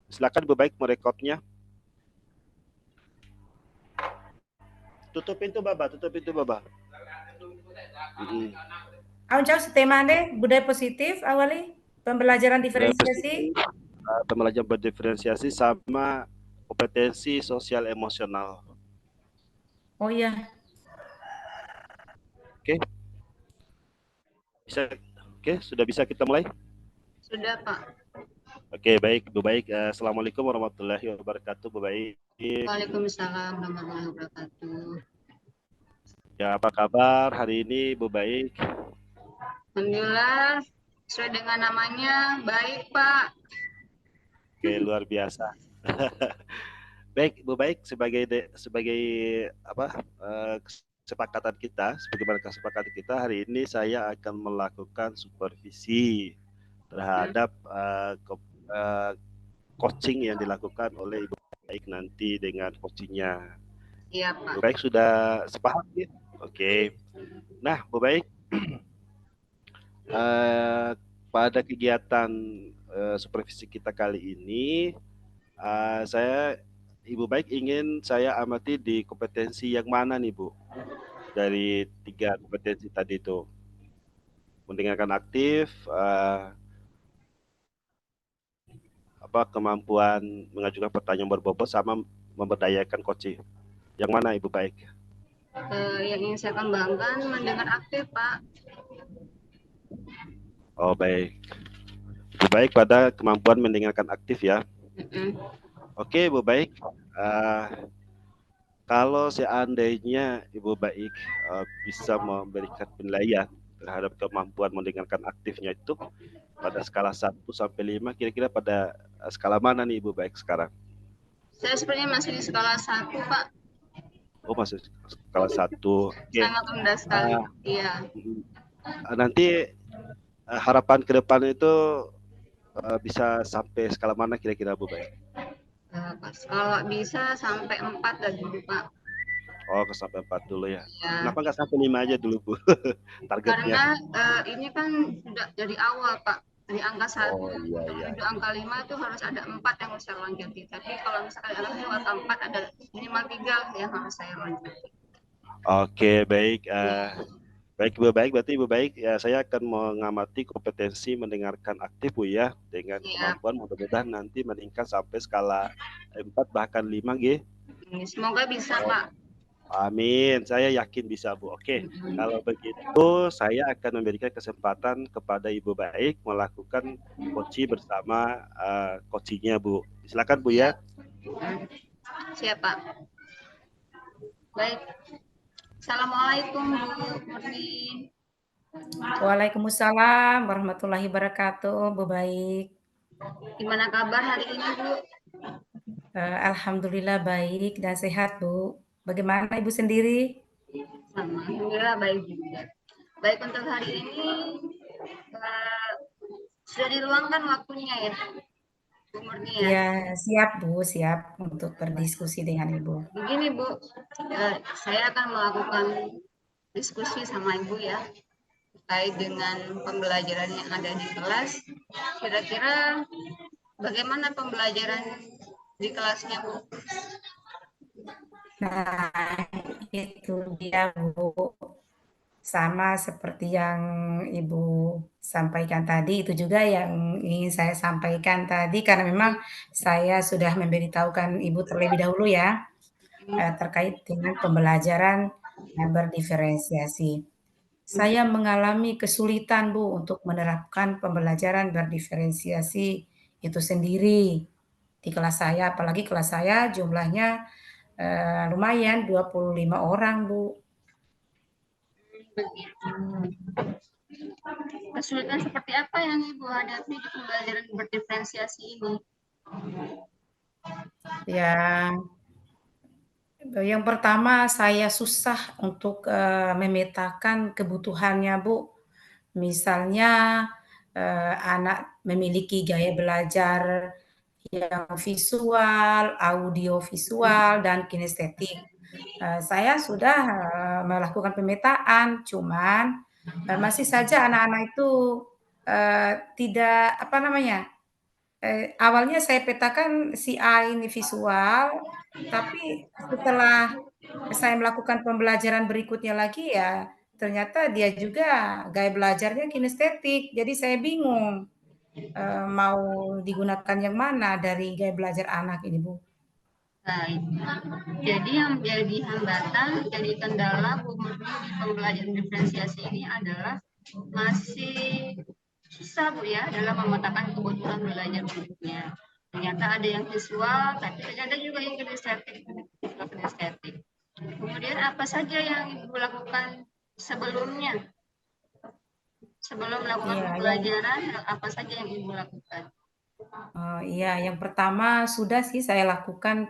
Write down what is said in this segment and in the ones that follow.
Silakan Ibu Baik merekodnya. Tutup pintu Baba, tutup pintu Baba. Aunjau tema deh budaya positif awali pembelajaran Budaya diferensiasi. positif, pembelajaran berdiferensiasi sama kompetensi sosial emosional. Oh iya. Oke, bisa. Oke, sudah bisa kita mulai? Sudah, Pak. Oke, baik, Bu Baik. Assalamualaikum warahmatullahi wabarakatuh, Bu Baik. Waalaikumsalam warahmatullahi wabarakatuh. Ya, apa kabar hari ini, Bu Baik? Alhamdulillah, sesuai dengan namanya, baik, Pak. Oke, luar biasa. Baik, Bu Baik, sebagai apa kesepakatan kita, sebagaimana kesepakatan kita hari ini saya akan melakukan supervisi terhadap coaching yang dilakukan oleh Ibu Baik nanti dengan coachingnya. Iya, Pak. Bu Baik sudah sepaham ya? Oke. Nah, Bu Baik, pada kegiatan supervisi kita kali ini, saya Ibu Baik ingin saya amati di kompetensi yang mana nih Bu? Dari 3 kompetensi tadi itu. Mendengarkan aktif, kemampuan mengajukan pertanyaan berbobot sama memberdayakan coaching. Yang mana Ibu Baik? Yang ingin saya kembangkan mendengar aktif, Pak. Oh baik. Ibu Baik pada kemampuan mendengarkan aktif ya. Oke Bu Baik. Kalau seandainya Ibu Baik bisa memberikan penilaian terhadap kemampuan mendengarkan aktifnya itu pada skala 1 sampai 5, kira-kira pada skala mana nih Ibu Baik sekarang? Saya sebenarnya masih di skala 1, Pak. Oh, masih skala 1. Okay. Sangat rendah sekali. Iya. Nanti harapan ke depan itu bisa sampai skala mana kira-kira Bu Baik? Kalau bisa sampai 4 dah dulu, Pak. Oh, sampai 4 dulu ya. Ya. Kenapa nggak sampai 5 aja dulu Bu? Targetnya. Karena ini kan sudah dari awal, Pak. Dari angka 1 iya. menuju angka 5 itu harus ada 4 yang harus saya lanjuti. Tapi kalau misalkan anaknya angka 4 ada minimal 3 yang harus saya lanjuti. Oke, baik. Baik Bu Baik, berarti Ibu Baik ya saya akan mengamati kompetensi mendengarkan aktif Bu ya, dengan kemampuan mudah-mudahan nanti meningkat sampai skala 4 bahkan 5 G. Semoga bisa Pak. Amin, saya yakin bisa Bu. Oke, kalau begitu saya akan memberikan kesempatan kepada Ibu Baik melakukan coaching bersama coachingnya Bu. Silakan Bu ya. Siap Pak. Baik. Assalamualaikum Bu Murni. Waalaikumsalam warahmatullahi wabarakatuh, Bu Baik. Gimana kabar hari ini Bu? Alhamdulillah baik dan sehat Bu. Bagaimana Ibu sendiri? Alhamdulillah baik juga. Baik, untuk hari ini sudah diluangkan waktunya ya Bu Murni ya? Ya, siap Bu, siap untuk berdiskusi dengan Ibu. Begini Bu, saya akan melakukan diskusi sama Ibu ya terkait dengan pembelajaran yang ada di kelas. Kira-kira bagaimana pembelajaran di kelasnya Bu? Nah, itu dia Bu. Sama seperti yang Ibu sampaikan tadi, itu juga yang ingin saya sampaikan tadi, karena memang saya sudah memberitahukan Ibu terlebih dahulu ya, terkait dengan pembelajaran berdiferensiasi. Saya mengalami kesulitan Bu untuk menerapkan pembelajaran berdiferensiasi itu sendiri di kelas saya, apalagi kelas saya jumlahnya lumayan 25 orang Bu. Kesulitan seperti apa yang Ibu hadapi di pembelajaran berdiferensiasi ini? Ya, yang pertama saya susah untuk memetakan kebutuhannya Bu. Misalnya anak memiliki gaya belajar yang visual, audio visual, dan kinestetik. Saya sudah melakukan pemetaan, cuman masih saja anak-anak itu tidak awalnya saya petakan si A ini visual, tapi setelah saya melakukan pembelajaran berikutnya lagi ya, ternyata dia juga gaya belajarnya kinestetik. Jadi saya bingung, mau digunakan yang mana dari gaya belajar anak ini, Bu? Baik. Jadi yang menjadi hambatan, jadi kendala Bu Murni di pembelajaran diferensiasi ini adalah masih susah Bu ya dalam memetakan kebutuhan belajar muridnya. Ternyata ada yang visual, tapi ternyata juga yang kinestetik. Kemudian apa saja yang Ibu lakukan sebelumnya? Sebelum melakukan Iya, pembelajaran, apa saja yang Ibu lakukan? iya, yang pertama sudah sih saya lakukan,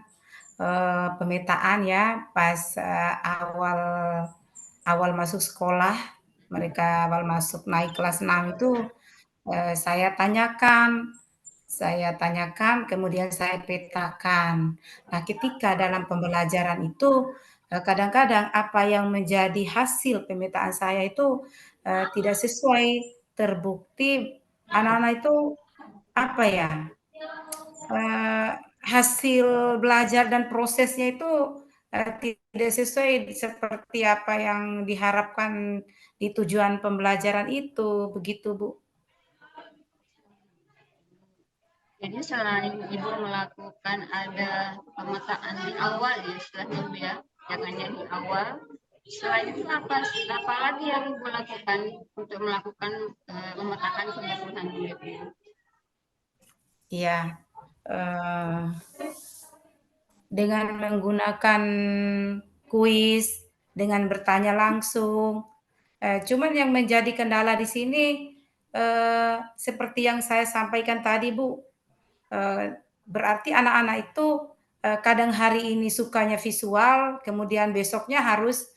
pemetaan ya pas, awal awal masuk sekolah, mereka awal masuk naik kelas 6 itu, saya tanyakan, kemudian saya petakan. Nah, ketika dalam pembelajaran itu, kadang-kadang apa yang menjadi hasil pemetaan saya itu, tidak sesuai, terbukti anak-anak itu, apa ya, eee, hasil belajar dan prosesnya itu, tidak sesuai seperti apa yang diharapkan di tujuan pembelajaran itu, begitu, Bu. Jadi selain Ibu melakukan ada pemetaan di awal ya istilahnya Ibu ya, jangannya di awal. Selain itu apa lagi yang Ibu lakukan untuk melakukan pemetaan kebutuhan muridnya? Iya, eee, dengan menggunakan kuis, dengan bertanya langsung, cuman yang menjadi kendala di sini, seperti yang saya sampaikan tadi, Bu, berarti anak-anak itu, kadang hari ini sukanya visual, kemudian besoknya harus,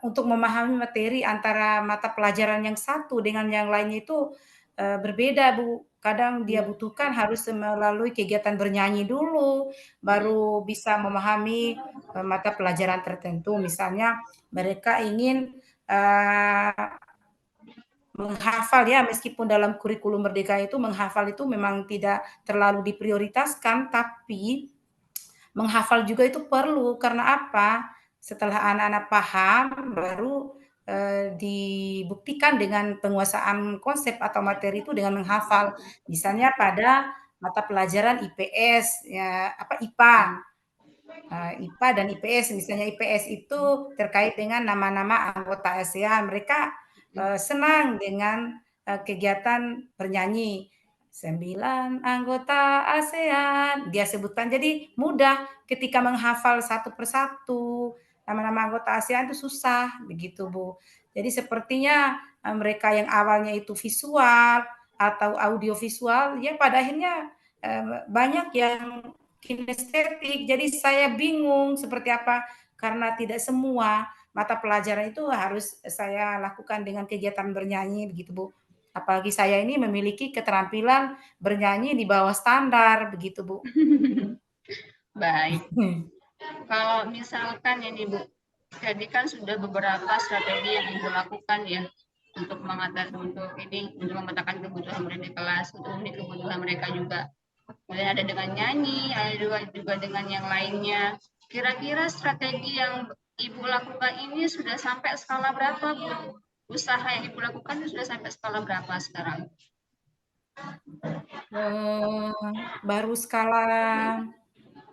untuk memahami materi antara mata pelajaran yang satu dengan yang lainnya itu, berbeda, Bu. Kadang dia butuhkan harus melalui kegiatan bernyanyi dulu, baru bisa memahami, mata pelajaran tertentu. Misalnya mereka ingin, menghafal ya, meskipun dalam kurikulum Merdeka itu menghafal itu memang tidak terlalu diprioritaskan, tapi menghafal juga itu perlu. Karena apa? Setelah anak-anak paham, baru, dibuktikan dengan penguasaan konsep atau materi itu dengan menghafal. Misalnya pada mata pelajaran IPS, ya apa, IPA. IPA dan IPS, misalnya IPS itu terkait dengan nama-nama anggota ASEAN. Mereka senang dengan kegiatan bernyanyi. 9 anggota ASEAN, dia sebutkan. Jadi mudah ketika menghafal satu persatu nama-nama anggota ASEAN itu susah, begitu Bu. Jadi sepertinya mereka yang awalnya itu visual atau audio visual, ya pada akhirnya banyak yang kinestetik. Jadi saya bingung seperti apa, karena tidak semua mata pelajaran itu harus saya lakukan dengan kegiatan bernyanyi begitu, Bu. Apalagi saya ini memiliki keterampilan bernyanyi di bawah standar begitu, Bu. Baik. Kalau misalkan ini Bu, jadi kan sudah beberapa strategi yang Ibu lakukan ya untuk untuk memetakan kebutuhan murid di kelas, untuk memenuhi kebutuhan mereka juga. Kemudian ada dengan nyanyi, ada juga dengan yang lainnya. Kira-kira strategi yang Ibu lakukan ini sudah sampai skala berapa, Bu? Usaha yang Ibu lakukan sudah sampai skala berapa sekarang? Baru skala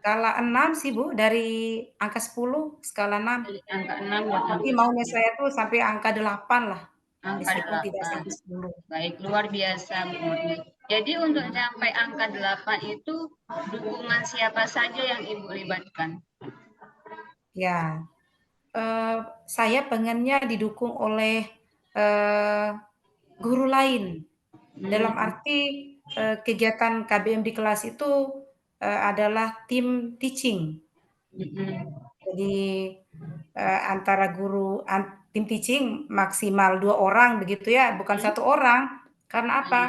skala 6 sih, Bu, dari angka 10, skala 6. Dari angka 6 dan Tapi angka maunya 10. saya tuh sampai angka 8 lah, Angka meskipun tidak 8. sampai 10. Baik, luar biasa Bu Murni. Jadi untuk sampai angka 8 itu dukungan siapa saja yang Ibu libatkan? Ya, saya pengennya didukung oleh, eee, guru lain. Dalam Hmm. arti, kegiatan KBM di kelas itu, adalah tim teaching. Hmm. Jadi, antara tim teaching maksimal 2 orang begitu ya, bukan Hmm. satu orang. Karena Iya. apa?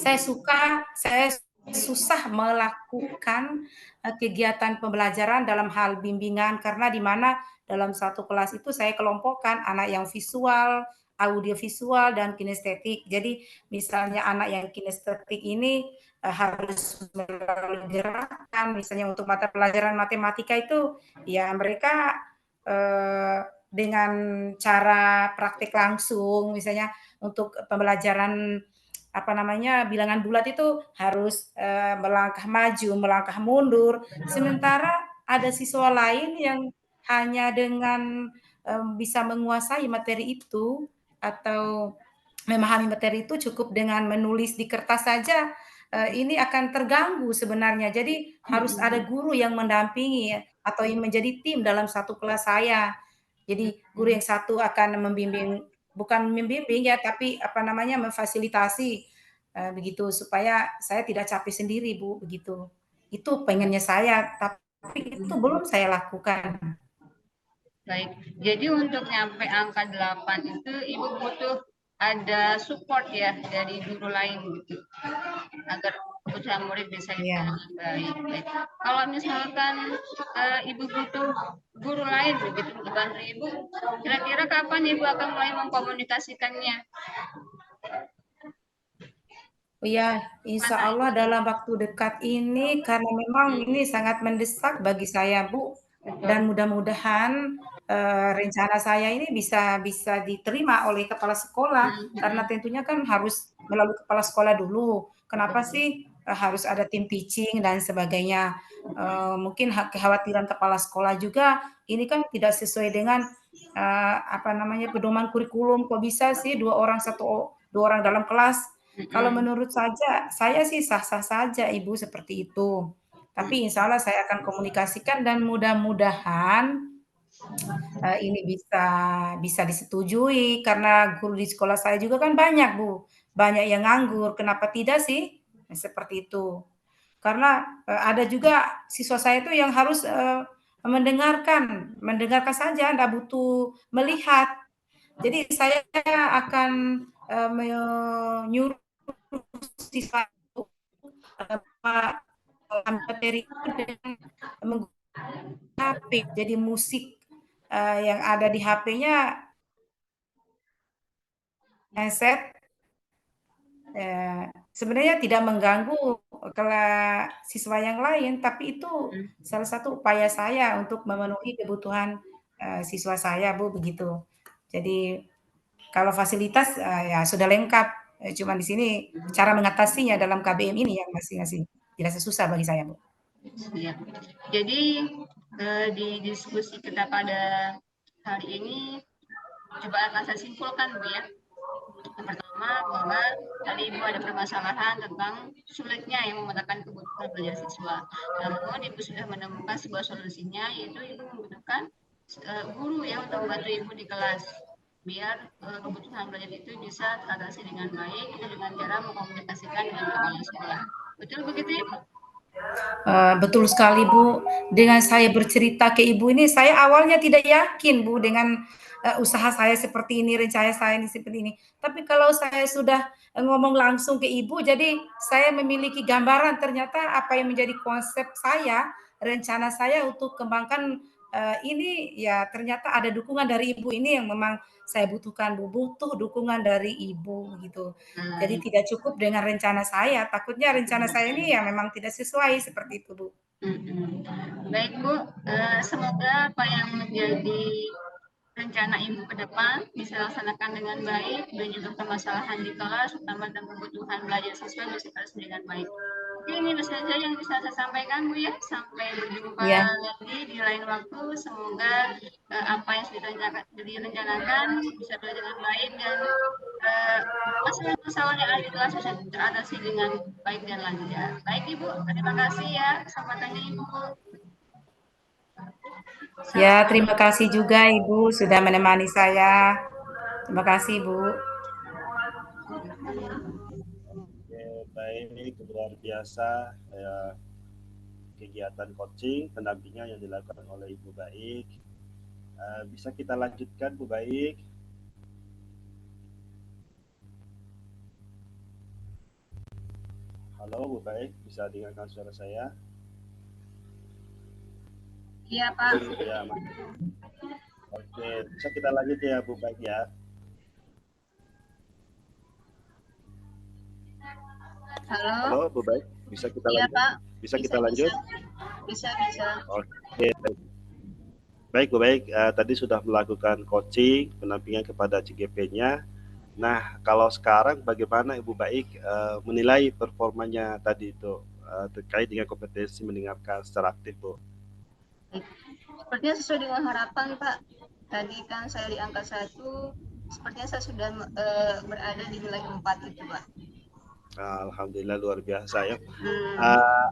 Saya susah melakukan, kegiatan pembelajaran dalam hal bimbingan, karena di mana dalam satu kelas itu saya kelompokkan anak yang visual, audiovisual, dan kinestetik. Jadi misalnya anak yang kinestetik ini, harus melalui gerakan, misalnya untuk mata pelajaran matematika itu, ya mereka dengan cara praktik langsung, misalnya untuk pembelajaran apa namanya bilangan bulat itu harus melangkah maju, melangkah mundur. Sementara ada siswa lain yang hanya dengan bisa menguasai materi itu atau memahami materi itu cukup dengan menulis di kertas saja, ini akan terganggu sebenarnya. Jadi harus ada guru yang mendampingi ya, atau yang menjadi tim dalam satu kelas saya. Jadi guru yang satu akan membimbing, bukan membimbing ya, tapi apa namanya memfasilitasi begitu supaya saya tidak capek sendiri Bu, begitu. Itu pengennya saya, tapi itu belum saya lakukan. Baik, jadi untuk nyampe angka 8 itu Ibu butuh ada support ya dari guru lain gitu, agar kebutuhan murid bisa Iya. dengan baik. Baik. Kalau misalkan Ibu butuh guru lain begitu untuk bantu Ibu, kira-kira kapan Ibu akan mulai mengkomunikasikannya? Oh ya, insya Mana Allah Ibu? dalam waktu dekat ini karena memang ini sangat mendesak bagi saya, Bu. Dan Betul. mudah-mudahan rencana saya ini bisa bisa diterima oleh kepala sekolah karena tentunya kan harus melalui kepala sekolah dulu. Kenapa sih harus ada tim teaching dan sebagainya? Mungkin kekhawatiran kepala sekolah juga ini kan tidak sesuai dengan apa namanya pedoman kurikulum. Kok bisa sih dua orang dalam kelas? Kalau menurut saya sih sah-sah saja Ibu seperti itu. Tapi insya Allah saya akan komunikasikan dan mudah-mudahan ini bisa bisa disetujui karena guru di sekolah saya juga kan banyak Bu, banyak yang nganggur. Kenapa tidak sih? Nah, seperti itu. Karena ada juga siswa saya itu yang harus mendengarkan, mendengarkan saja, enggak butuh melihat. Jadi saya akan menyuruh siswa materi itu dengan menggunakan HP. Jadi musik yang ada di HP-nya headset sebenarnya tidak mengganggu siswa yang lain, tapi itu salah satu upaya saya untuk memenuhi kebutuhan siswa saya, Bu, begitu. Jadi kalau fasilitas ya sudah lengkap, cuma di sini cara mengatasinya dalam KBM ini yang masih tidak sesusah bagi saya, Bu. Ya. Jadi di diskusi kita pada hari ini coba akan saya simpulkan Bu ya. Yang pertama bahwa tadi Ibu ada permasalahan tentang sulitnya yang memetakan kebutuhan belajar siswa. Namun Ibu sudah menemukan sebuah solusinya, yaitu Ibu membutuhkan guru ya untuk membantu Ibu di kelas biar kebutuhan belajar itu bisa teratasi dengan baik itu dengan cara mengkomunikasikan dengan kepala sekolah. Betul begitu Ibu? Betul sekali Bu, dengan saya bercerita ke Ibu ini, saya awalnya tidak yakin Bu dengan usaha saya seperti ini, rencana saya ini seperti ini. Tapi kalau saya sudah ngomong langsung ke Ibu, jadi saya memiliki gambaran ternyata apa yang menjadi konsep saya, rencana saya untuk kembangkan ini ya ternyata ada dukungan dari Ibu ini yang memang saya butuhkan Bu, butuh dukungan dari Ibu gitu. Jadi tidak cukup dengan rencana saya, takutnya rencana saya ini ya memang tidak sesuai seperti itu, Bu. Baik Bu, semoga apa yang menjadi rencana Ibu ke depan bisa dilaksanakan dengan baik dan juga permasalahan di kelas, terutama dan kebutuhan belajar siswa bisa terus dengan baik. Oke, ini saja yang bisa saya sampaikan Bu ya. Sampai berjumpa Ya, lagi di lain waktu. Semoga apa yang sudah direncanakan bisa berjalan dengan baik dan masalah-masalah yang ada di kelas bisa teratasi dengan baik dan lancar. Baik Ibu, terima kasih ya kesempatannya Ibu. ya terima kasih juga Ibu sudah menemani saya. Terima kasih, Bu. Oke, baik, luar biasa kegiatan coaching pendampingan yang dilakukan oleh Ibu Baik. Bisa kita lanjutkan Bu Baik? Halo Bu Baik, bisa dengarkan suara saya? Iya Pak. Ya, oke, bisa kita lanjut ya Bu Baik ya. Halo, Halo, Bu Baik, bisa kita iya lanjut? Pak, Bisa bisa kita bisa lanjut? bisa bisa. Oke, baik Bu Baik, tadi sudah melakukan coaching, pendampingan kepada CGP-nya. Nah, kalau sekarang bagaimana Ibu Baik menilai performanya tadi itu terkait dengan kompetensi mendengarkan secara aktif, Bu? Sepertinya sesuai dengan harapan Pak. Tadi kan saya di angka 1, sepertinya saya sudah berada di nilai 4 itu Pak. Alhamdulillah luar biasa ya. Hmm, Uh,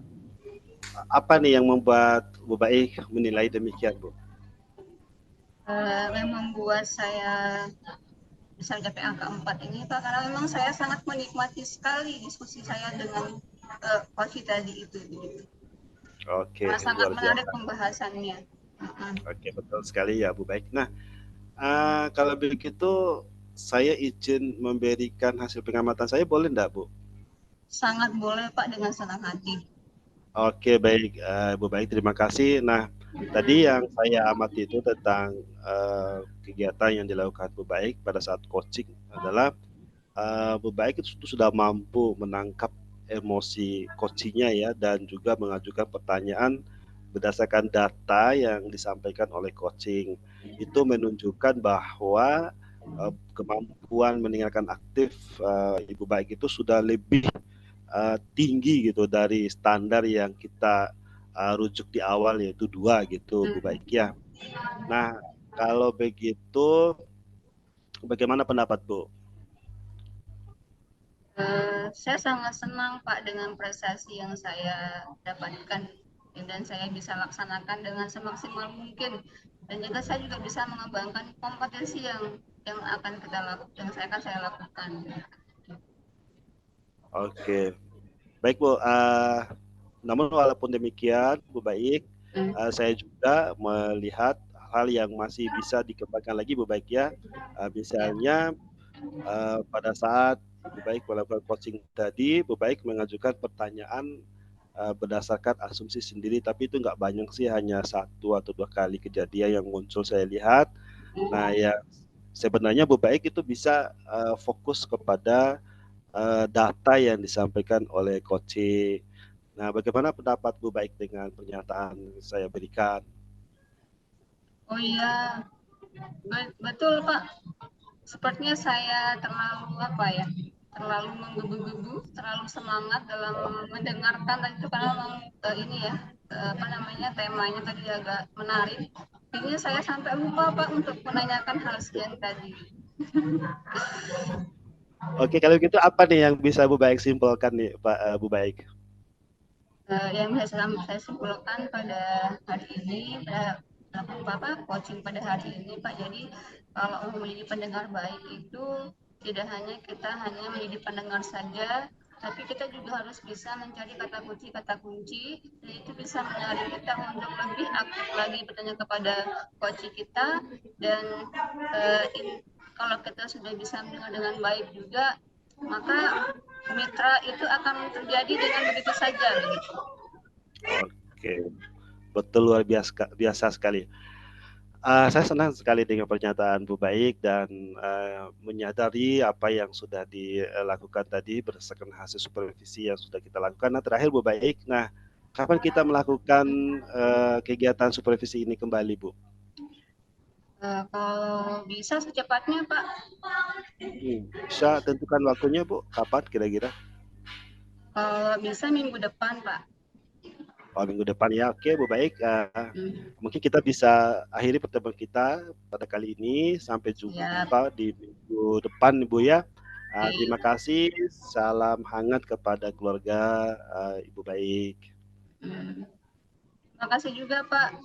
apa nih yang membuat Bu Baik menilai demikian, Bu? yang membuat saya bisa mencapai angka 4 ini Pak, karena memang saya sangat menikmati sekali diskusi saya dengan coach tadi itu. Gitu. Oke, Karena sangat luar menarik biasa. pembahasannya. Oke, betul sekali ya Bu Baik. Nah, kalau begitu saya izin memberikan hasil pengamatan saya, boleh enggak, Bu? Sangat boleh Pak, dengan senang hati. Oke, baik, Bu Baik, terima kasih. Nah, tadi yang saya amati itu tentang kegiatan yang dilakukan Bu Baik pada saat coaching adalah Bu Baik itu sudah mampu menangkap emosi coachingnya ya, dan juga mengajukan pertanyaan berdasarkan data yang disampaikan oleh coaching. Itu menunjukkan bahwa kemampuan mendengarkan aktif Ibu Baik itu sudah lebih tinggi gitu dari standar yang kita rujuk di awal, yaitu 2 gitu Bu Baik ya. Nah, kalau begitu bagaimana pendapat Bu? Saya sangat senang Pak dengan prestasi yang saya dapatkan dan saya bisa laksanakan dengan semaksimal mungkin, dan juga saya juga bisa mengembangkan kompetensi yang akan kita lakukan, yang saya lakukan. Oke, baik Bu. Namun walaupun demikian, Bu Baik, saya juga melihat hal yang masih bisa dikembangkan lagi, Bu Baik ya. Ya. Misalnya pada saat Ibu Baik melakukan coaching tadi, Bu Baik mengajukan pertanyaan berdasarkan asumsi sendiri, tapi itu nggak banyak sih, hanya 1 atau 2 kali kejadian yang muncul saya lihat. Nah, ya sebenarnya Bu Baik itu bisa fokus kepada data yang disampaikan oleh coaching. Nah, bagaimana pendapat Bu Baik dengan pernyataan saya berikan? Oh iya, betul Pak. Sepertinya saya terlalu apa ya, terlalu menggebu-gebu, terlalu semangat dalam mendengarkan tadi itu, karena memang ini ya, apa namanya, temanya tadi agak menarik. Ini saya sampai lupa Pak untuk menanyakan hal sekian tadi. Oke, kalau gitu apa nih yang bisa Bu Baik simpulkan nih, Pak Bu Baik? Yang saya simpulkan pada hari ini, pada coaching pada hari ini Pak, jadi kalau mau menjadi pendengar baik itu tidak hanya kita hanya menjadi pendengar saja, tapi kita juga harus bisa mencari kata kunci, dan itu bisa menarik kita untuk lebih aktif lagi bertanya kepada coach kita. Dan kalau kita sudah bisa mendengar dengan baik juga, maka mitra itu akan terjadi dengan begitu saja begitu. Oke, betul, luar biasa, biasa sekali. Saya senang sekali dengan pernyataan Bu Baik dan menyadari apa yang sudah dilakukan tadi berdasarkan hasil supervisi yang sudah kita lakukan. Nah, terakhir Bu Baik, nah kapan kita melakukan kegiatan supervisi ini kembali, Bu? Kalau bisa secepatnya Pak. Bisa tentukan waktunya, Bu? Kapan kira-kira? Kalau bisa minggu depan Pak. Oh, minggu depan ya. Oke, Bu Baik. Hmm. Mungkin kita bisa akhiri pertemuan kita pada kali ini. Sampai Siap. jumpa di minggu depan, Bu ya. Terima Oke. kasih. Salam hangat kepada keluarga Ibu Baik. Terima kasih juga Pak.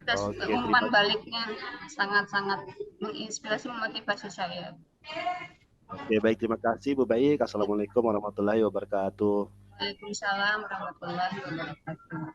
Atas Oke, umpan terima baliknya sangat-sangat menginspirasi, memotivasi saya. Oke, baik, terima kasih Bu Baik. Assalamualaikum warahmatullahi wabarakatuh. Waalaikumsalam warahmatullahi wabarakatuh.